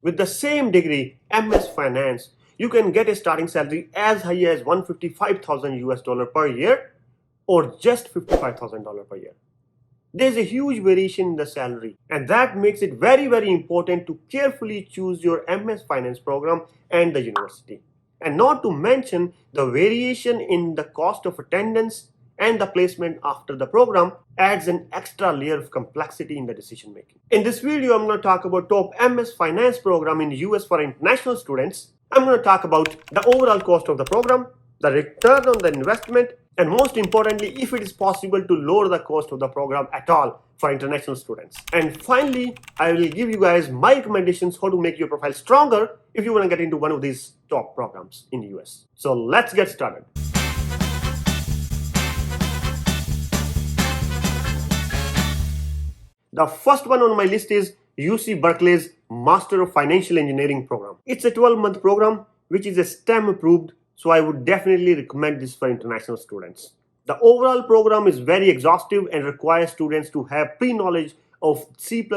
With the same degree, MS Finance, you can get a starting salary as high as 155,000 US dollar per year or just $55,000 per year. There's a huge variation in the salary, and that makes it very important to carefully choose your MS Finance program and the university. And not to mention the variation in the cost of attendance and the placement after the program adds an extra layer of complexity in the decision making. In this video, I'm going to talk about top MS Finance program in US for international students. I'm going to talk about the overall cost of the program, the return on the investment, and most importantly, if it is possible to lower the cost of the program at all for international students. And finally, I will give you guys my recommendations how to make your profile stronger if you want to get into one of these top programs in the US. So let's get started. The first one on my list is UC Berkeley's Master of Financial Engineering program. It's a 12-month program which is a STEM approved, so I would definitely recommend this for international students. The overall program is very exhaustive and requires students to have pre-knowledge of C++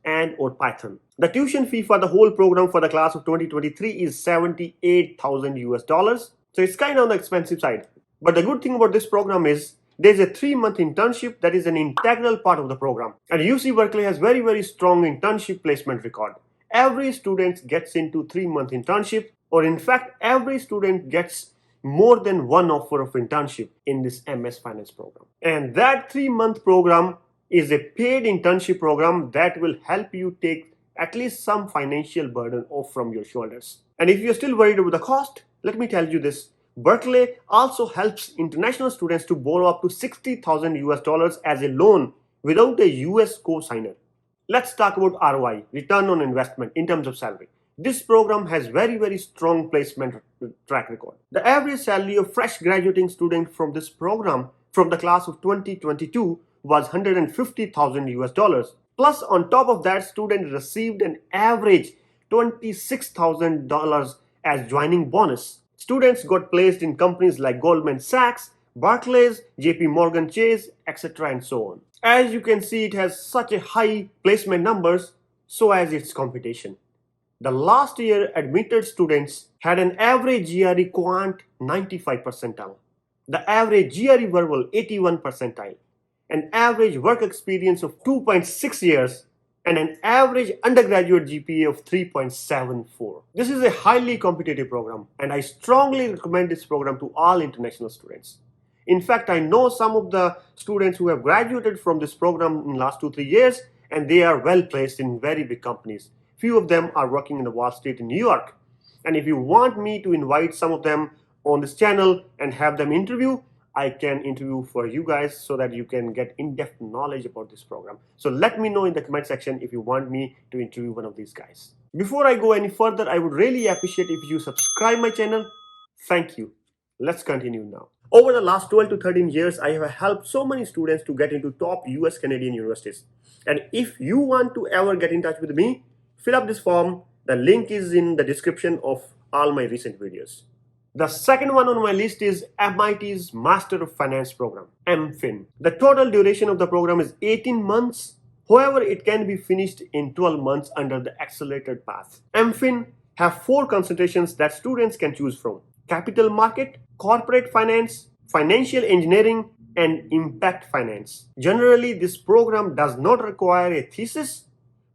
and or Python. The tuition fee for the whole program for the class of 2023 is 78,000 US dollars. So it's kind of on the expensive side. But the good thing about this program is there's a 3-month internship that is an integral part of the program. And UC Berkeley has very strong internship placement record. Every student gets into 3-month internship, or in fact, every student gets more than one offer of internship in this MS Finance program. And that 3-month program is a paid internship program that will help you take at least some financial burden off from your shoulders. And if you're still worried about the cost, let me tell you this. Berkeley also helps international students to borrow up to 60,000 US dollars as a loan without a US co-signer. Let's talk about ROI, return on investment, in terms of salary. This program has very strong placement track record. The average salary of fresh graduating student from this program from the class of 2022 was 150,000 US dollars. Plus, on top of that, student received an average $26,000 as joining bonus. Students got placed in companies like Goldman Sachs, Barclays, JP Morgan Chase, etc. and so on. As you can see, it has such a high placement numbers, so as its competition. The last year admitted students had an average GRE quant 95 percentile, the average GRE verbal 81 percentile, an average work experience of 2.6 years, and an average undergraduate GPA of 3.74. This is a highly competitive program, and I strongly recommend this program to all international students. In fact, I know some of the students who have graduated from this program in the last 2-3 years, and they are well placed in very big companies. Few of them are working in the Wall Street in New York. And if you want me to invite some of them on this channel and have them interview, I can interview for you guys so that you can get in-depth knowledge about this program. So let me know in the comment section if you want me to interview one of these guys. Before I go any further, I would really appreciate if you subscribe my channel. Thank you. Let's continue now. Over the last 12 to 13 years, I have helped so many students to get into top US Canadian universities. And if you want to ever get in touch with me, fill up this form. The link is in the description of all my recent videos. The second one on my list is MIT's Master of Finance program, MFin. The total duration of the program is 18 months. However, it can be finished in 12 months under the accelerated path. MFin have 4 concentrations that students can choose from: capital market, corporate finance, financial engineering, and impact finance. Generally, this program does not require a thesis,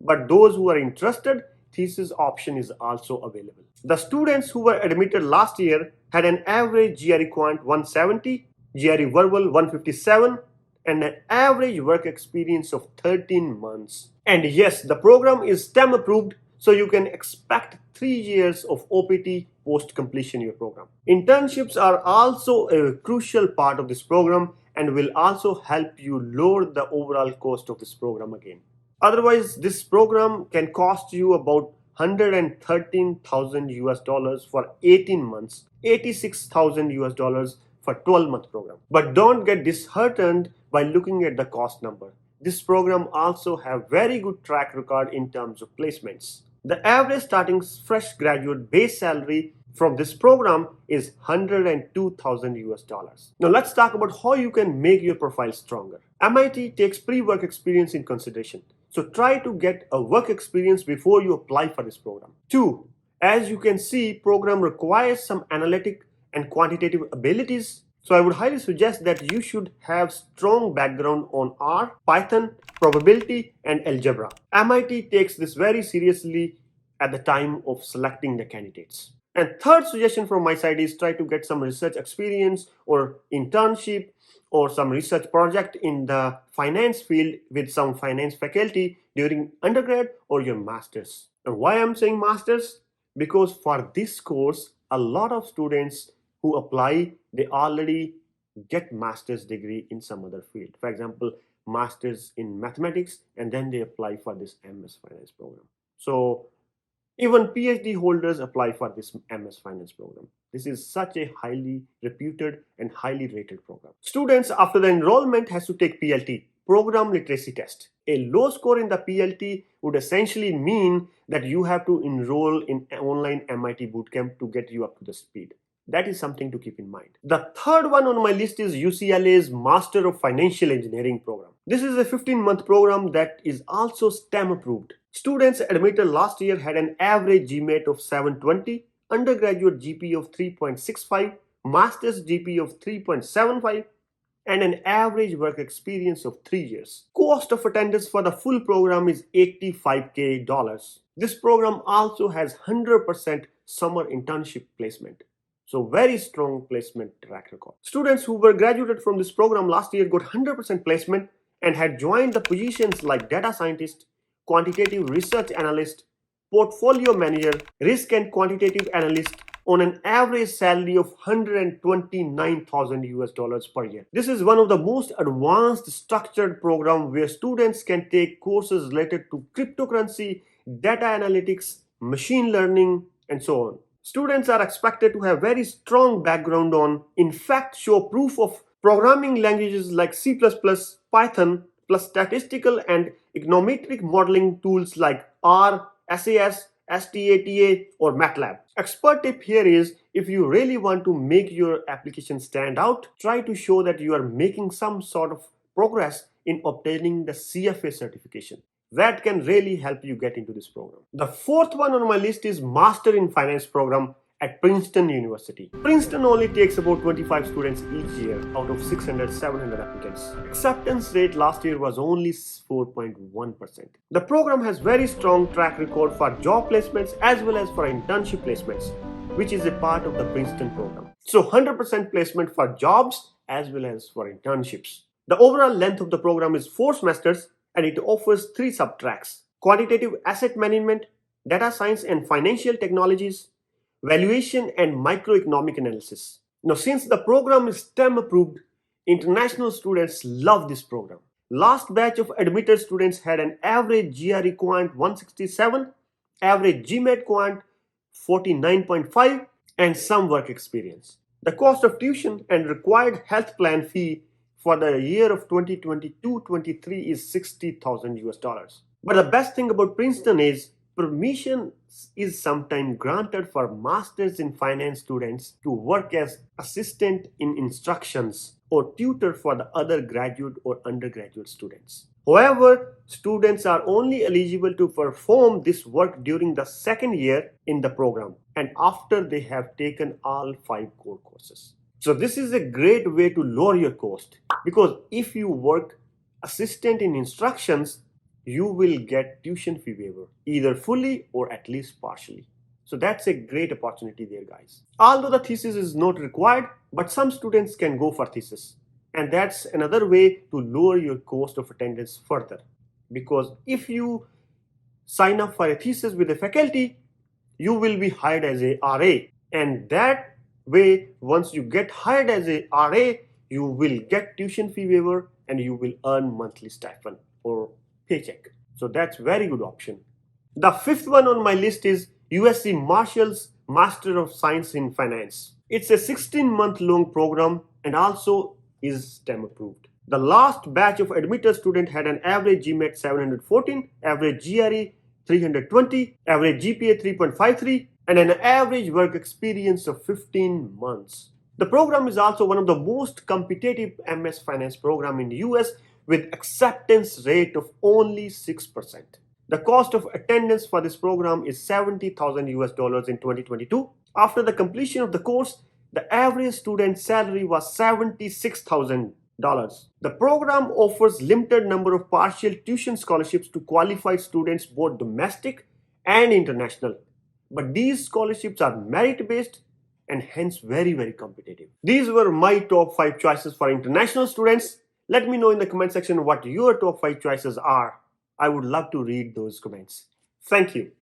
but those who are interested, thesis option is also available. The students who were admitted last year had an average GRE quant 170, GRE verbal 157, and an average work experience of 13 months. And yes, the program is STEM approved, so you can expect 3 years of OPT post completion of your program. Internships are also a crucial part of this program and will also help you lower the overall cost of this program again. Otherwise, this program can cost you about 113,000 US dollars for 18 months, 86,000 US dollars for 12-month program. But don't get disheartened by looking at the cost number. This program also have very good track record in terms of placements. The average starting fresh graduate base salary from this program is 102,000 US dollars. Now let's talk about how you can make your profile stronger. MIT takes pre-work experience in consideration. So try to get a work experience before you apply for this program. 2. As you can see, program requires some analytic and quantitative abilities. So I would highly suggest that you should have strong background on R, Python, probability, and algebra. MIT takes this very seriously at the time of selecting the candidates. And third suggestion from my side is try to get some research experience or internship or some research project in the finance field with some finance faculty during undergrad or your masters. And why I'm saying masters? Because for this course, a lot of students who apply, they already get master's degree in some other field. For example, masters in mathematics, and then they apply for this MS Finance program. So even PhD holders apply for this MS Finance program. This is such a highly reputed and highly rated program. Students after the enrollment has to take PLT, Program Literacy Test. A low score in the PLT would essentially mean that you have to enroll in online MIT bootcamp to get you up to the speed. That is something to keep in mind. The third one on my list is UCLA's Master of Financial Engineering program. This is a 15-month program that is also STEM approved. Students admitted last year had an average GMAT of 720, undergraduate GPA of 3.65, master's GPA of 3.75, and an average work experience of 3 years. Cost of attendance for the full program is $85K. This program also has 100% summer internship placement. So very strong placement track record. Students who were graduated from this program last year got 100% placement and had joined the positions like data scientist, quantitative research analyst, portfolio manager, risk and quantitative analyst on an average salary of $129,000 per year. This is one of the most advanced structured program where students can take courses related to cryptocurrency, data analytics, machine learning, and so on. Students are expected to have very strong background on, in fact, show proof of programming languages like C++, Python, plus statistical and econometric modeling tools like R, SAS, STATA, or MATLAB. Expert tip here is, if you really want to make your application stand out, try to show that you are making some sort of progress in obtaining the CFA certification. That can really help you get into this program. The fourth one on my list is Master in Finance program at Princeton University. Princeton only takes about 25 students each year out of 600-700 applicants. Acceptance rate last year was only 4.1%. The program has very strong track record for job placements as well as for internship placements, which is a part of the Princeton program. So 100% placement for jobs as well as for internships. The overall length of the program is 4 semesters and it offers 3 subtracks: quantitative asset management, data science and financial technologies, valuation and microeconomic analysis. Now, since the program is STEM approved, international students love this program. Last batch of admitted students had an average GRE Quant 167, average GMAT Quant 49.5, and some work experience. The cost of tuition and required health plan fee for the year of 2022-23 is $60,000. But the best thing about Princeton is permission is sometimes granted for Masters in Finance students to work as assistant in instructions or tutor for the other graduate or undergraduate students. However, students are only eligible to perform this work during the second year in the program and after they have taken all 5 core courses. So this is a great way to lower your cost, because if you work assistant in instructions, you will get tuition fee waiver, either fully or at least partially. So that's a great opportunity there, guys. Although the thesis is not required, but some students can go for thesis. And that's another way to lower your cost of attendance further. Because if you sign up for a thesis with a faculty, you will be hired as a RA. And that way, once you get hired as a RA, you will get tuition fee waiver and you will earn monthly stipend or paycheck. So that's very good option. The fifth one on my list is USC Marshall's Master of Science in Finance. It's a 16-month long program and also is STEM approved. The last batch of admitted student had an average GMAT 714, average GRE 320, average GPA 3.53, and an average work experience of 15 months. The program is also one of the most competitive MS Finance program in the US with acceptance rate of only 6%. The cost of attendance for this program is $70,000 US in 2022. After the completion of the course, the average student salary was $76,000. The program offers limited number of partial tuition scholarships to qualified students, both domestic and international. But these scholarships are merit-based and hence very competitive. These were my top 5 choices for international students. Let me know in the comment section what your top 5 choices are. I would love to read those comments. Thank you.